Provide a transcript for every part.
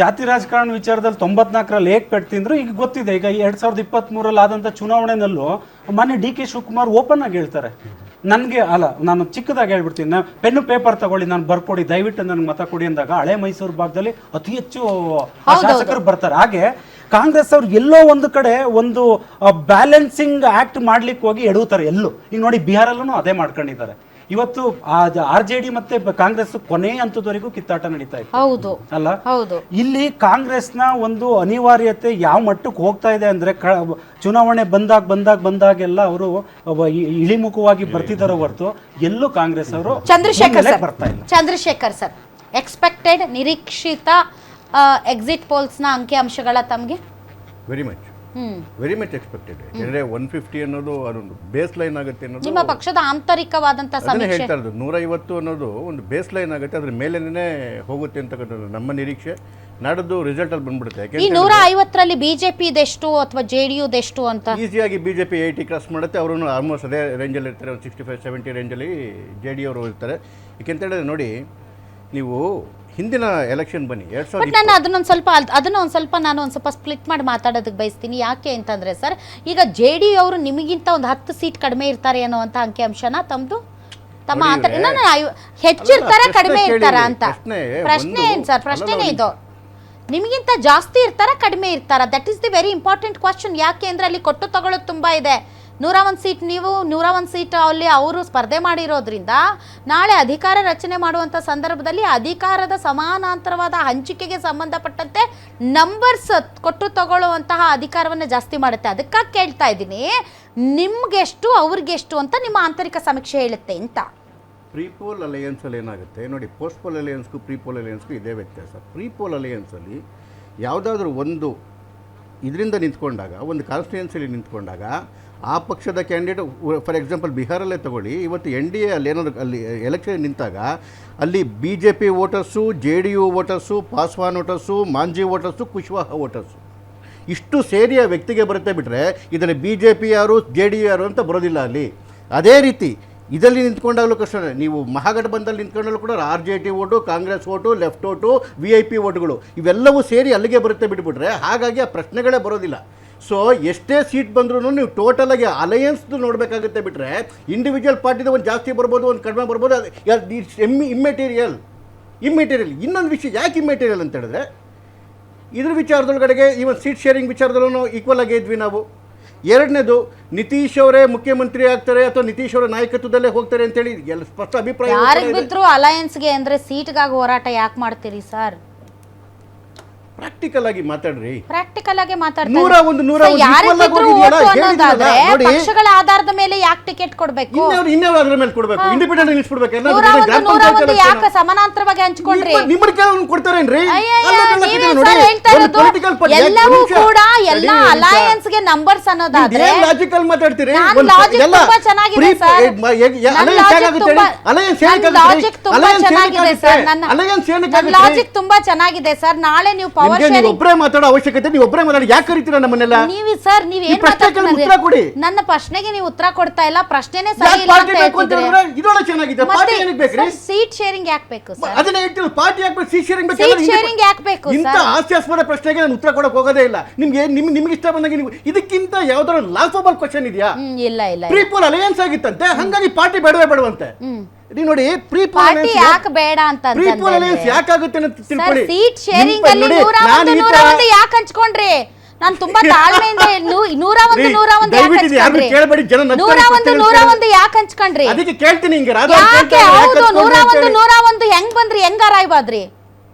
ಜಾತಿ ರಾಜಕಾರಣ ವಿಚಾರದಲ್ಲಿ 94ರಲ್ಲಿ ಏಕ್ ಪೆಟ್ಟು ತಿಂದ್ರು. ಈಗ ಗೊತ್ತಿದೆ, ಈಗ 2023ರಲ್ಲಿ ಆದಂಥ ಚುನಾವಣೆನಲ್ಲೂ ಮೊನ್ನೆ ಡಿ ಕೆ ಶಿವಕುಮಾರ್ ಓಪನ್ ಆಗಿ ಹೇಳ್ತಾರೆ, ನನಗೆ ಅಲ್ಲ, ನಾನು ಚಿಕ್ಕದಾಗಿ ಹೇಳ್ಬಿಡ್ತೀನಿ, ಪೆನ್ನು ಪೇಪರ್ ತಗೊಳ್ಳಿ, ನಾನು ಬರ್ಕೊಡಿ, ದಯವಿಟ್ಟು ನನಗೆ ಮತ ಕೊಡಿ ಅಂದಾಗ ಹಳೆ ಮೈಸೂರು ಭಾಗದಲ್ಲಿ ಅತಿ ಹೆಚ್ಚು ಶಾಸಕರು ಬರ್ತಾರೆ. ಹಾಗೆ ಕಾಂಗ್ರೆಸ್ ಅವ್ರು ಎಲ್ಲೋ ಒಂದು ಕಡೆ ಒಂದು ಬ್ಯಾಲೆನ್ಸಿಂಗ್ ಆಕ್ಟ್ ಮಾಡ್ಲಿಕ್ಕೆ ಹೋಗಿ ಎಡುತ್ತಾರೆ ಎಲ್ಲೂ. ಈಗ ನೋಡಿ ಬಿಹಾರಲ್ಲೂ ಅದೇ ಮಾಡ್ಕೊಂಡಿದ್ದಾರೆ. ಇವತ್ತು RJD ಮತ್ತೆ ಕಾಂಗ್ರೆಸ್ ಕೊನೆ ಹಂತದವರೆಗೂ ಕಿತ್ತಾಟ ನಡೀತಾ ಇದೆ. ಹೌದು ಅಲ್ಲ, ಹೌದು. ಇಲ್ಲಿ ಕಾಂಗ್ರೆಸ್ನ ಒಂದು ಅನಿವಾರ್ಯತೆ ಯಾವ ಮಟ್ಟಕ್ಕೆ ಹೋಗ್ತಾ ಇದೆ ಅಂದ್ರೆ, ಚುನಾವಣೆ ಬಂದಾಗೆಲ್ಲ ಅವರು ಇಳಿಮುಖವಾಗಿ ಬರ್ತಿದಾರೋ ಹೊರತು ಎಲ್ಲೂ ಕಾಂಗ್ರೆಸ್ ಅವರು ಬರ್ತಾ ಇಲ್ಲ. ಚಂದ್ರಶೇಖರ್ ಸರ್, ಎಕ್ಸ್ಪೆಕ್ಟೆಡ್ ನಿರೀಕ್ಷಿತ ಎಕ್ಸಿಟ್ ಪೋಲ್ಸ್ ನ ಅಂಕಿ ಅಂಶಗಳ ತಮಗೆ ವೆರಿ ಮಚ್ ಎಕ್ಸ್ಪೆಕ್ಟೆಡ್. ಯಾಕಂದ್ರೆ 150 ಅನ್ನೋದು ಅದೊಂದು ಬೇಸ್ ಲೈನ್ ಆಗುತ್ತೆ ಅನ್ನೋದು ನಿಮ್ಮ ಪಕ್ಷದ ಆಂತರಿಕವಾದಂತ ಸಮೀಕ್ಷೆ ಹೇಳ್ತಾ ಇರೋದು. 150 ಅನ್ನೋದು ಒಂದು ಬೇಸ್ ಲೈನ್ ಆಗುತ್ತೆ, ಅದ್ರ ಮೇಲೇನೆ ಹೋಗುತ್ತೆ ಅಂತಕ್ಕಂಥದ್ದು ನಮ್ಮ ನಿರೀಕ್ಷೆ. ನಾಡದ್ದು ರಿಸಲ್ಟ್ ಅಲ್ಲಿ ಬಂದ್ಬಿಡುತ್ತೆ. ಈ 150ರಲ್ಲಿ ಬಿಜೆಪಿ ಇದೆಷ್ಟು ಅಥವಾ JDU ಇದೆಷ್ಟು ಅಂತ ಈಸಿಯಾಗಿ ಬಿಜೆಪಿ 80 ಕ್ರಾಸ್ ಮಾಡುತ್ತೆ. ಅವರು ಆಲ್ಮೋಸ್ಟ್ ಅದೇ ರೇಂಜಲ್ಲಿ ಇರ್ತಾರೆ, ಒಂದು 65-70 ರೇಂಜಲ್ಲಿ JDU ಅವರು ಇರ್ತಾರೆ. ಯಾಕೆಂತ ಹೇಳಿದ್ರೆ ನೋಡಿ, ನೀವು ಹಿಂದಿನ ಎಲೆಕ್ಷನ್ ಬನ್ನಿ, ನಾನು ಅದನ್ನ ಒಂದು ಸ್ವಲ್ಪ ಸ್ಪ್ಲಿಟ್ ಮಾಡಿ ಮಾತಾಡೋದಕ್ಕೆ ಬಯಸ್ತೀನಿ. ಯಾಕೆ ಅಂತಂದ್ರೆ ಸರ್, ಈಗ JDU ಅವರು ನಿಮಗಿಂತ ಒಂದು 10 ಸೀಟ್ ಕಡಿಮೆ ಇರ್ತಾರೆ ಅನ್ನೋವಂಥ ಅಂಕಿ ಅಂಶನ ತಮ್ಮ ಹೆಚ್ಚಿರ್ತಾರ ಕಡಿಮೆ ಇರ್ತಾರ ಅಂತ ಪ್ರಶ್ನೆ ಏನ್ ಸರ್? ಪ್ರಶ್ನೆನೇ ಇದು, ನಿಮಗಿಂತ ಜಾಸ್ತಿ ಇರ್ತಾರ ಕಡಿಮೆ ಇರ್ತಾರ? That is the very important question. ಯಾಕೆ ಅಂದ್ರೆ ಅಲ್ಲಿ ಕೊಟ್ಟು ತಗೊಳ್ಳೋದು ತುಂಬಾ ಇದೆ. 101 ಸೀಟ್ ನೀವು 101 ಸೀಟ್ ಅಲ್ಲಿ ಅವರು ಸ್ಪರ್ಧೆ ಮಾಡಿರೋದ್ರಿಂದ ನಾಳೆ ಅಧಿಕಾರ ರಚನೆ ಮಾಡುವಂಥ ಸಂದರ್ಭದಲ್ಲಿ ಅಧಿಕಾರದ ಸಮಾನಾಂತರವಾದ ಹಂಚಿಕೆಗೆ ಸಂಬಂಧಪಟ್ಟಂತೆ ನಂಬರ್ಸ್ ಕೊಟ್ಟು ತಗೊಳ್ಳುವಂತಹ ಅಧಿಕಾರವನ್ನು ಜಾಸ್ತಿ ಮಾಡುತ್ತೆ. ಅದಕ್ಕಾಗಿ ಕೇಳ್ತಾ ಇದ್ದೀನಿ, ನಿಮ್ಗೆಷ್ಟು ಅವ್ರಿಗೆಷ್ಟು ಅಂತ ನಿಮ್ಮ ಆಂತರಿಕ ಸಮೀಕ್ಷೆ ಹೇಳುತ್ತೆ ಅಂತ. ಪ್ರೀಪೋಲ್ ಅಲಯನ್ಸಲ್ಲಿ ಏನಾಗುತ್ತೆ ನೋಡಿ, ಪೋಸ್ಟ್ ಪೋಲ್ ಅಲಯನ್ಸ್ಗೂ ಪ್ರೀಪೋಲ್ ಅಲಯನ್ಸ್ಗೂ ಇದೇ ವ್ಯತ್ಯಾಸ. ಪ್ರೀಪೋಲ್ ಅಲಯನ್ಸಲ್ಲಿ ಯಾವುದಾದ್ರೂ ಒಂದು ಇದರಿಂದ ನಿಂತ್ಕೊಂಡಾಗ, ಒಂದು ಕಾನ್ಸ್ಟಿಟ್ಯೂನ್ಸಿಲಿ ನಿಂತ್ಕೊಂಡಾಗ ಆ ಪಕ್ಷದ ಕ್ಯಾಂಡಿಡೇಟ್, ಫಾರ್ ಎಕ್ಸಾಂಪಲ್ ಬಿಹಾರಲ್ಲೇ ತಗೊಳ್ಳಿ, ಇವತ್ತು NDA ಅಲ್ಲಿ ಏನಾದ್ರು ಅಲ್ಲಿ ಎಲೆಕ್ಷನ್ ನಿಂತಾಗ ಅಲ್ಲಿ BJP voters, JDU voters, Paswan voters, Manjhi voters, Kushwaha voters, ಇಷ್ಟು ಸೇರಿ ಆ ವ್ಯಕ್ತಿಗೆ ಬರುತ್ತೆ. ಬಿಟ್ಟರೆ ಇದರಲ್ಲಿ BJP ಯಾರು JDU ಯಾರು ಅಂತ ಬರೋದಿಲ್ಲ ಅಲ್ಲಿ. ಅದೇ ರೀತಿ ಇದರಲ್ಲಿ ನಿಂತ್ಕೊಂಡಾಗಲೂ ಕಷ್ಟ. ನೀವು ಮಹಾಗಠಬಂಧನಲ್ಲಿ ನಿಂತ್ಕೊಂಡಾಗಲೂ ಕೂಡ RJD vote, Congress vote, left vote, VIP ವೋಟುಗಳು ಇವೆಲ್ಲವೂ ಸೇರಿ ಅಲ್ಲಿಗೆ ಬರುತ್ತೆ ಬಿಟ್ಬಿಟ್ರೆ, ಹಾಗಾಗಿ ಆ ಪ್ರಶ್ನೆಗಳೇ ಬರೋದಿಲ್ಲ. ಸೊ ಎಷ್ಟೇ ಸೀಟ್ ಬಂದ್ರೂ ನೀವು ಟೋಟಲಾಗಿ ಅಲಯನ್ಸ್ದು ನೋಡಬೇಕಾಗುತ್ತೆ. ಬಿಟ್ಟರೆ ಇಂಡಿವಿಜುವಲ್ ಪಾರ್ಟಿದ ಒಂದು ಜಾಸ್ತಿ ಬರ್ಬೋದು, ಒಂದು ಕಡಿಮೆ ಬರ್ಬೋದು, ಇಟ್ಸ್ ಇಮ್ಮೆಟೀರಿಯಲ್. ಇನ್ನೊಂದು ವಿಷಯ ಯಾಕೆ ಇಮ್ಮೆಟೀರಿಯಲ್ ಅಂತ ಹೇಳಿದ್ರೆ, ಇದ್ರ ವಿಚಾರದೊಳಗಡೆಗೆ ಇವನ್ ಸೀಟ್ ಶೇರಿಂಗ್ ವಿಚಾರದಲ್ಲೂ ಈಕ್ವಲ್ ಆಗೇ ಇದ್ವಿ ನಾವು. ಎರಡನೇದು, ನಿತೀಶ್ ಅವರೇ ಮುಖ್ಯಮಂತ್ರಿ ಆಗ್ತಾರೆ ಅಥವಾ ನಿತೀಶ್ ಅವರ ನಾಯಕತ್ವದಲ್ಲೇ ಹೋಗ್ತಾರೆ ಅಂತೇಳಿ ಎಲ್ಲ ಸ್ಪಷ್ಟ ಅಭಿಪ್ರಾಯ. ಯಾರಿಗೆ ಬಿದ್ರು ಅಲಯನ್ಸ್ಗೆ ಅಂದ್ರೆ ಸೀಟ್ಗಾಗಿ ಹೋರಾಟ ಯಾಕೆ ಮಾಡ್ತೀರಿ ಸರ್? ಪ್ರಾಕ್ಟಿಕಲ್ ಆಗಿ ಮಾತಾಡ್ರಿ. ಪ್ರಾಕ್ಟಿಕಲ್ ಆಗಿ ಮಾತಾಡ್ತಾರೆ. ಪಕ್ಷಗಳ ಆಧಾರದ ಮೇಲೆ ಯಾಕೆ ಟಿಕೆಟ್ ಕೊಡ್ಬೇಕು? ಇನ್ಯಾವ್ದ್ರ ಮೇಲೆ ಕೊಡ್ಬೇಕು? ಇಂಡಿಪೆಂಡೆಂಟ್ ನಿಲ್ಲಿಸ್ಬಿಡ್ಬೇಕು. ಯಾಕೆ ಸಮಾನಾಂತರವಾಗಿ ಹಂಚ್ಕೊಂಡ್ರಿ? ಕೊಡ್ತಾರೇನ್ರಿ? ಎಲ್ಲವೂ ಕೂಡ ಎಲ್ಲ ಅಲಯನ್ಸ್ ಗೆ ನಂಬರ್ಸ್ ಅನ್ನೋದಾದ್ರೆ ಲಾಜಿಕಲ್ ಮಾತಾಡ್ತೀರಿ. ಲಾಜಿಕ್ ತುಂಬಾ ಚೆನ್ನಾಗಿದೆ ಸರ್. ಲಾಜಿಕ್ ತುಂಬಾ ಚೆನ್ನಾಗಿದೆ ಸರ್. ನಾಳೆ ನೀವು ಒಬ್ಬರೇ ಮಾತಾಡೋ ಅವಶ್ಯಕತೆ, ನೀವು ಒಬ್ಬರೇ ಮಾತಾಡಿ ಯಾಕೆ ಕರೀತೀರಾ ನಮ್ಮನ್ನೆಲ್ಲ? ನೀವು ಸರ್, ನೀವ್ ಏನ್ ಮಾತಾಡ್ತೀರಿ? ನನ್ನ ಪ್ರಶ್ನೆಗೆ ನೀವು ಉತ್ತರ ಕೊಡ್ತಾ ಇಲ್ಲ. ಪ್ರಶ್ನೆನೇ ಸರಿ ಇಲ್ಲ ಅಂತ ಹೇಳ್ತಿದ್ರೆ ಸೀಟ್ ಶೇರಿಂಗ್ ಯಾಕೆ ಬೇಕು ಸರ್? ಅದನ್ನ ಹೇಳ್ತೀವಿ, ಪಾರ್ಟಿ ಯಾಕೆ ಬೇಕು, ಸೀಟ್ ಶೇರಿಂಗ್ ಬೇಕು? ಸೀಟ್ ಶೇರಿಂಗ್ ಯಾಕೆ ಬೇಕು? ಇಂಥ ಹಾಸ್ಯಾಸ್ಪದ ಪ್ರಶ್ನೆಗೆ ನಾನು ಉತ್ತರ ಕೊಡಕ್ ಹೋಗೋದೇ ಇಲ್ಲ. ನಿಮ್ಗೆ ಇಷ್ಟ ಬಂದಾಗ ನೀವು ಇದಕ್ಕಿಂತ ಯಾವ್ದಾದ್ರು ಲಾಫಬಲ್ ಕ್ವಶನ್ ಇದೆಯಾ? ಇಲ್ಲ ಇಲ್ಲ. ಪ್ರೀಪೋಲ್ ಅಲಯನ್ಸ್ ಆಗಿತ್ತಂತೆ, ಹಂಗಾಗಿ ಪಾರ್ಟಿ ಬೇಡವಂತೆ. ನೋಡಿ, ಪಾರ್ಟಿ ಯಾಕೆ ಬೇಡ ಅಂತ ಯಾಕಾಗುತ್ತೆ ಅಂತ ತಿಳ್ಕೊಳ್ಳಿ. ಸೀಟ್ ಶೇರಿಂಗ್ ಅಲ್ಲಿ 101 ಯಾಕೆ ಹಂಚ್ಕೊಂಡ್ರಿ? ನಾನು ತುಂಬಾ ತಾಳ್ಮೆಯಿಂದ 101 ಯಾಕೆ ಹಂಚ್ಕೊಂಡ್ರಿ ಅದಕ್ಕೆ ಕೇಳ್ತೀನಿ. ಯಾಕೆ? ಹೌದು, 101 ಹೆಂಗ್ ಬಂದ್ರಿ? ಹೆಂಗ ಅರಾಯ್ವಾದ್ರಿ?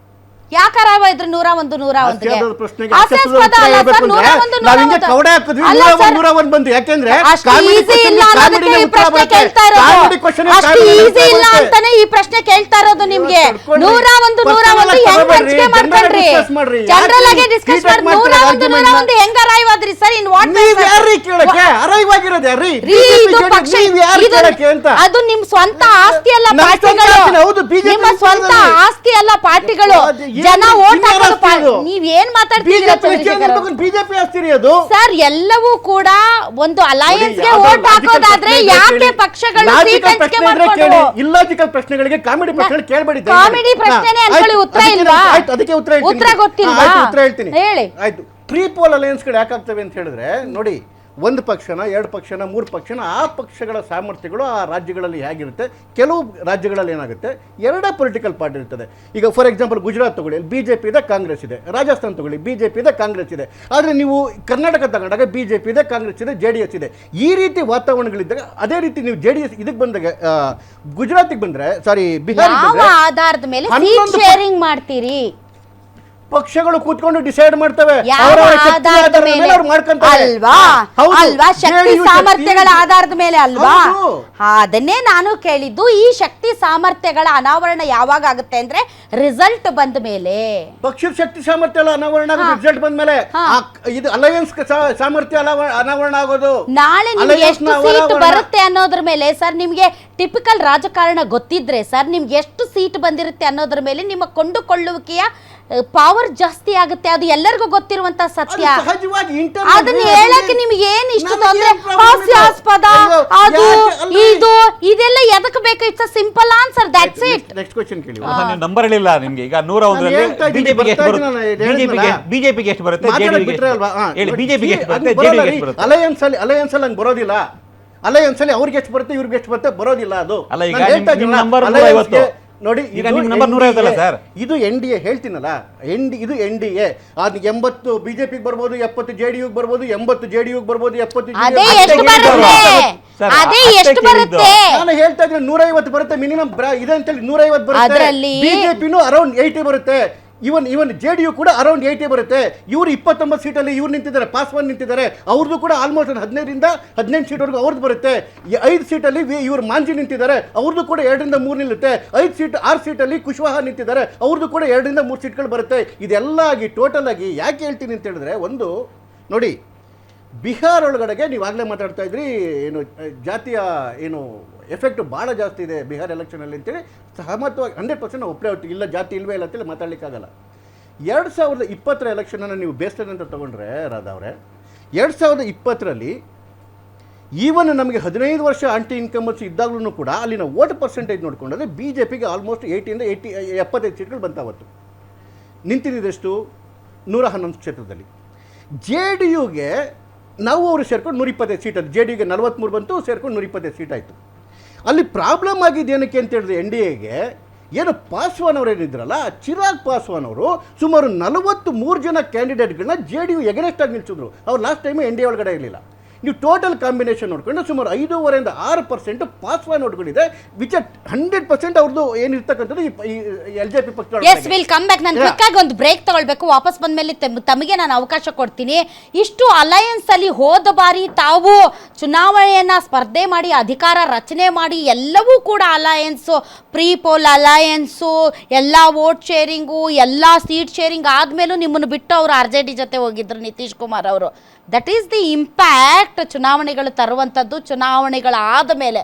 ಯಾಕೆ ಅರಾಯ್ವಾದ್ರು 101 ಅಂತಾನೆ ಈ ಪ್ರಶ್ನೆ ಕೇಳ್ತಾ ಇರೋದು ನಿಮ್ಗೆ. 101 ಹೆಂಗ್ ಹಂಚಿಕೆ ಮಾಡ್ಕೊಂಡ್ರಿ? ಜನರಲ್ ಆಗಿ ಡಿಸ್ಕಸ್ ಮಾಡಿ 101 ಹೆಂಗ್ ಅರಾಯ್ವಾದ್ರಿ ಸರ್? ಇನ್ ವಾಟ್ ಅದು ನಿಮ್ ಸ್ವಂತ ಆಸ್ತಿ ಅಲ್ಲ ಪಾರ್ಟಿಗಳು. ನಿಮ್ಮ ಸ್ವಂತ ಆಸ್ತಿ ಅಲ್ಲ ಪಾರ್ಟಿಗಳು. ಜನ ಓಟ್ ಇನ್ಯಾರು ಆಸ್ತಿ ಅದು? ನೀವ್ ಏನ್ ಮಾತಾಡ್ತೀರಾ ಬಿಜೆಪಿ ಆಸ್ತಿರಿ ಅದು. ಸರ್ ಎಲ್ಲವೂ ಕೂಡ ಒಂದು ಅಲಯನ್ಸ್ ಗೆ ಓಟ್ ಹಾಕೋದಾದ್ರೆ ಯಾಕೆ ಪಕ್ಷಗಳು ಸೀಟ್ ಹಂಚಿಕೆ ಮಾಡ್ಕೊಂಡು ಇಲ್ಲಾಜಿಕಲ್ ಪ್ರಶ್ನೆಗಳಿಗೆ ಕಾಮಿಡಿ ಪ್ರಶ್ನೆಗಳು ಕೇಳಬೇಡಿ. ಕಾಮಿಡಿ ಪ್ರಶ್ನೆನೇ ಅನ್ಕೊಳ್ಳಿ, ಉತ್ತರ ಇಲ್ವಾ? ಅದಕ್ಕೆ ಉತ್ತರ ಗೊತ್ತಿಲ್ವಾ? ಉತ್ತರ ಹೇಳ್ತೀನಿ. ಹೇಳಿ. ಆಯ್ತು, ಪ್ರೀ ಪೋಲ್ ಅಲಯನ್ಸ್ಗಳು ಯಾಕಾಗ್ತವೆ ಅಂತ ಹೇಳಿದ್ರೆ ನೋಡಿ, ಒಂದು ಪಕ್ಷನ, ಎರಡು ಪಕ್ಷನ, ಮೂರು ಪಕ್ಷನ, ಆ ಪಕ್ಷಗಳ ಸಾಮರ್ಥ್ಯಗಳು ಆ ರಾಜ್ಯಗಳಲ್ಲಿ ಹೇಗಿರುತ್ತೆ. ಕೆಲವು ರಾಜ್ಯಗಳಲ್ಲಿ ಏನಾಗುತ್ತೆ, ಎರಡೇ ಪೊಲಿಟಿಕಲ್ ಪಾರ್ಟಿ ಇರ್ತದೆ. ಈಗ ಫಾರ್ ಎಕ್ಸಾಂಪಲ್ ಗುಜರಾತ್ ತಗೊಳ್ಳಿ, ಬಿಜೆಪಿ ಇದೆ, ಕಾಂಗ್ರೆಸ್ ಇದೆ. ರಾಜಸ್ಥಾನ್ ತಗೊಳ್ಳಿ, ಬಿಜೆಪಿ ಇದೆ, ಕಾಂಗ್ರೆಸ್ ಇದೆ. ಆದರೆ ನೀವು ಕರ್ನಾಟಕ ತಗೊಂಡಾಗ ಬಿಜೆಪಿ ಇದೆ, ಕಾಂಗ್ರೆಸ್ ಇದೆ, JDS ಇದೆ. ಈ ರೀತಿ ವಾತಾವರಣಗಳಿದ್ದಾಗ, ಅದೇ ರೀತಿ ನೀವು JDS ಇದಕ್ಕೆ ಬಂದಾಗ ಗುಜರಾತಿಗೆ ಬಂದ್ರೆ, ಸಾರಿ ಬಿಹಾರಿಗೆ ಯಾವ ಬಂದ್ರೆ ಆಧಾರದ ಮೇಲೆ ಸೀಟ್ ಶೇರಿಂಗ್ ಮಾಡ್ತೀರಿ? ಪಕ್ಷಗಳು ಕೂತ್ಕೊಂಡು ಡಿಸೈಡ್ ಮಾಡ್ತವೆ. ಯಾವ ಆಧಾರದ ಮೇಲೆ ಅಲ್ವಾ? ಅಲ್ವಾ, ಶಕ್ತಿ ಸಾಮರ್ಥ್ಯಗಳ ಆಧಾರದ ಮೇಲೆ ಅಲ್ವಾ? ಅದನ್ನೇ ನಾನು ಕೇಳಿದ್ದು. ಈ ಶಕ್ತಿ ಸಾಮರ್ಥ್ಯಗಳ ಅನಾವರಣ ಯಾವಾಗ ಆಗುತ್ತೆ ಅಂದ್ರೆ ರಿಸಲ್ಟ್ ಬಂದ ಮೇಲೆ. ಪಕ್ಷದ ಶಕ್ತಿ ಸಾಮರ್ಥ್ಯ ಎಲ್ಲ ಅನಾವರಣ ಆಗೋದು ರಿಸಲ್ಟ್ ಬಂದ ಮೇಲೆ. ಇದು ಅಲಯನ್ಸ್ ಸಾಮರ್ಥ್ಯ ಅನಾವರಣ ಆಗೋದು ನಾಳೆ ನಿಮ್ಗೆ ಎಷ್ಟು ಸೀಟ್ ಬರುತ್ತೆ ಅನ್ನೋದ್ರ ಮೇಲೆ ಸರ್, ನಿಮ್ಗೆ ಟಿಪಿಕಲ್ ರಾಜಕಾರಣ ಗೊತ್ತಿದ್ರೆ ಸರ್, ನಿಮ್ಗೆ ಎಷ್ಟು ಸೀಟ್ ಬಂದಿರುತ್ತೆ ಅನ್ನೋದ್ರ ಮೇಲೆ ನಿಮ್ಮ ಕೊಂಡುಕೊಳ್ಳುವಿಕೆಯ ಪವರ್ ಜಾಸ್ತಿ ಆಗುತ್ತೆ. ಅದು ಎಲ್ಲರಿಗೂ ಗೊತ್ತಿರುವಂತ ಸತ್ಯ. ಅದನ್ನ ಹೇಳಕ್ಕೆ ನಿಮ್ಗೆ ಏನ್ ಇಷ್ಟು ತೊಂದ್ರೆ? ಹಾಸ್ಯಾಸ್ಪದ ಅದು ಇದು ಇದೆಲ್ಲ ಎದಕ್ಕೆ ಬೇಕು? It's a simple answer, that's it. Next question ಕೇಳಿ. ನೀವು ನಂಬರ್ ಹೇಳಿಲ್ಲ ನಿಮ್ಗೆ. ಈಗ 101ರಲ್ಲಿ ಬಿಜೆಪಿಗೆ ಎಷ್ಟು ಬರುತ್ತೆ? ಬಿಜೆಪಿಗೆ ಎಷ್ಟು ಬರುತ್ತೆ? ಜೆಡಿಯುಗೆ ಎಷ್ಟು ಬರುತ್ತೆ? ಹೇಳಿ, ಬಿಜೆಪಿಗೆ ಎಷ್ಟು ಬರುತ್ತೆ? ಜೆಡಿಯುಗೆ ಎಷ್ಟು ಬರುತ್ತೆ? ಅಲಯನ್ಸ್ ಅಲ್ಲಿ ಹಂಗೆ ಬರೋದಿಲ್ಲ. ಅಲಯನ್ಸ್ ಅಲ್ಲಿ ಅವ್ರಿಗೆ ಎಷ್ಟು ಬರುತ್ತೆ, ಇವ್ರಿಗೆ ಎಷ್ಟು ಬರುತ್ತೆ, ಬರೋದಿಲ್ಲ ಅದು. ಅಲ್ಲ, ಈಗ ನಿಮ್ಮ ನಂಬರ್ 150 ನೋಡಿ, ಈಗ ನಿಮ್ಮ ನಂಬರ್ 150 ಅಲ್ಲ ಸರ್? ಇದು NDA ಹೇಳ್ತೀನಲ್ಲ, ಇದು NDA. ಅದು 80 ಬಿಜೆಪಿಗೆ ಬರ್ಬೋದು, 70 JDUಗೆ ಬರ್ಬೋದು, 80 JDUಗೆ ಬರ್ಬೋದು, 70 ಅದೇ ಎಷ್ಟು ಬರುತ್ತೆ? ಅದೇ ಎಷ್ಟು ಬರುತ್ತೆ? ನಾನು ಹೇಳ್ತಾ ಇದ್ದೀನಿ 150 ಬರುತ್ತೆ ಮಿನಿಮಮ್ ಇದೆ ಅಂತ ಹೇಳಿ. 150 ಬರುತ್ತೆ. ಅದರಲ್ಲಿ ಬಿಜೆಪಿನೂ ಅರೌಂಡ್ 80 ಬರುತ್ತೆ. ಇವನ್ JDU ಕೂಡ ಅರೌಂಡ್ 80 ಬರುತ್ತೆ. ಇವರು 29 ಸೀಟಲ್ಲಿ ಇವ್ರು ನಿಂತಿದ್ದಾರೆ, ಪಾಸ್ವಾನ್ ನಿಂತಿದ್ದಾರೆ. ಅವ್ರದ್ದು ಕೂಡ ಆಲ್ಮೋಸ್ಟ್ 15ರಿಂದ 18 ಸೀಟ್ವರೆಗೂ ಅವ್ರದ್ದು ಬರುತ್ತೆ. 5 ಸೀಟಲ್ಲಿ ಇವರು ಮಾಂಜಿ ನಿಂತಿದ್ದಾರೆ, ಅವ್ರದ್ದು ಕೂಡ 2ರಿಂದ 3 ನಿಲ್ಲುತ್ತೆ. 6 ಸೀಟಲ್ಲಿ ಕುಶ್ವಾಹ ನಿಂತಿದ್ದಾರೆ, ಅವ್ರದ್ದು ಕೂಡ 2ರಿಂದ 3 ಸೀಟ್ಗಳು ಬರುತ್ತೆ. ಇದೆಲ್ಲ ಆಗಿ ಟೋಟಲ್ ಆಗಿ ಯಾಕೆ ಹೇಳ್ತೀನಿ ಅಂತ ಹೇಳಿದ್ರೆ, ಒಂದು ನೋಡಿ, ಬಿಹಾರ್ ಒಳಗಡೆಗೆ ನೀವು ಆಗಲೇ ಮಾತಾಡ್ತಾ ಇದ್ರಿ, ಏನು ಜಾತಿಯ ಏನು ಎಫೆಕ್ಟ್ ಭಾಳ ಜಾಸ್ತಿ ಇದೆ ಬಿಹಾರ್ ಎಲೆಕ್ಷನಲ್ಲಿ ಅಂತೇಳಿ ಸಹಮತವಾಗಿ 100% ಒಪ್ಪೇ ಹೊಟ್ಟು ಇಲ್ಲ, ಜಾತಿ ಇಲ್ವೇ ಇಲ್ಲ ಅಂತೇಳಿ ಮಾತಾಡಲಿಕ್ಕಾಗಲ್ಲ. 2020 ಎಲೆಕ್ಷನನ್ನು ನೀವು ಬೇಸ್ಲೈನ್ ಅಂತ ತೊಗೊಂಡ್ರೆ ರಾಧಾ ಅವರೇ, 2020ರಲ್ಲಿ ಈವನ್ ನಮಗೆ 15 ವರ್ಷ ಆಂಟಿ ಇನ್ಕಮರ್ಸ್ ಇದ್ದಾಗಲೂ ಕೂಡ ಅಲ್ಲಿನ ವೋಟ್ ಪರ್ಸೆಂಟೇಜ್ ನೋಡ್ಕೊಂಡ್ರೆ ಬಿಜೆಪಿಗೆ ಆಲ್ಮೋಸ್ಟ್ 80ಯಿಂದ 75 ಸೀಟ್ಗಳು ಬಂತಾವತ್ತು. ನಿಂತಿದ್ದೆಷ್ಟು 111 ಕ್ಷೇತ್ರದಲ್ಲಿ. JDUಗೆ ನಾವು ಅವರು ಸೇರ್ಕೊಂಡು 125 ಸೀಟ್, ಅದು JDUಗೆ 43 ಬಂತು, ಸೇರ್ಕೊಂಡು 125 ಸೀಟ್ ಆಯಿತು. ಅಲ್ಲಿ ಪ್ರಾಬ್ಲಮ್ ಆಗಿದ್ದು ಏನಕ್ಕೆ ಅಂತ ಹೇಳಿದ್ರೆ, NDAಗೆ ಏನು ಪಾಸ್ವಾನ್ ಅವರು ಏನಿದ್ರಲ್ಲ, ಚಿರಾಗ್ ಪಾಸ್ವಾನ್ ಅವರು ಸುಮಾರು 43 ಜನ ಕ್ಯಾಂಡಿಡೇಟ್ಗಳನ್ನ JDU ಎಗನೆಸ್ಟ್ ಆಗಿ ನಿಲ್ಸಿದ್ರು. ಅವ್ರು ಲಾಸ್ಟ್ ಟೈಮು NDA ಒಳಗಡೆ ಇರಲಿಲ್ಲ. ನೀವು ಟೋಟಲ್ ಕಾಂಬಿನೇಷನ್ ನೋಡ್ಕೊಂಡು ಸುಮಾರು 5.5ರಿಂದ 6% ಪಾಸ್ವಾನ್ ನೋಡ್ಕೊಂಡಿದೆ, ವಿಚ್ 100% ಅವ್ರದ್ದು ಏನಿರ್ತಕ್ಕಂಥದ್ದು ಈ LJP ಪಕ್ಷ. Yes, will come back. ನಾನು ಕ್ವಿಕ್ ಆಗಿ ಒಂದು ಬ್ರೇಕ್ ತಗೊಳ್ಬೇಕು. ವಾಪಸ್ ಬಂದ್ಮೇಲೆ ತಮಗೆ ನಾನು ಅವಕಾಶ ಕೊಡ್ತೀನಿ. ಇಷ್ಟು ಅಲಯನ್ಸ್ ಅಲ್ಲಿ ಹೋದ ಬಾರಿ ತಾವು ಚುನಾವಣೆಯನ್ನ ಸ್ಪರ್ಧೆ ಮಾಡಿ ಅಧಿಕಾರ ರಚನೆ ಮಾಡಿ ಎಲ್ಲವೂ ಕೂಡ ಅಲಯನ್ಸು, ಪ್ರೀ ಪೋಲ್ ಅಲಯನ್ಸು, ಎಲ್ಲ ವೋಟ್ ಶೇರಿಂಗು, ಎಲ್ಲ ಸೀಟ್ ಶೇರಿಂಗ್ ಆದ್ಮೇಲೂ ನಿಮ್ಮನ್ನು ಬಿಟ್ಟು ಅವರು RJD ಜೊತೆ ಹೋಗಿದ್ರು ನಿತೀಶ್ ಕುಮಾರ್ ಅವರು. ದಟ್ ಈಸ್ ದಿ ಇಂಪ್ಯಾಕ್ಟ್ ಚುನಾವಣೆಗಳು ತರುವಂಥದ್ದು. ಚುನಾವಣೆಗಳಾದ ಮೇಲೆ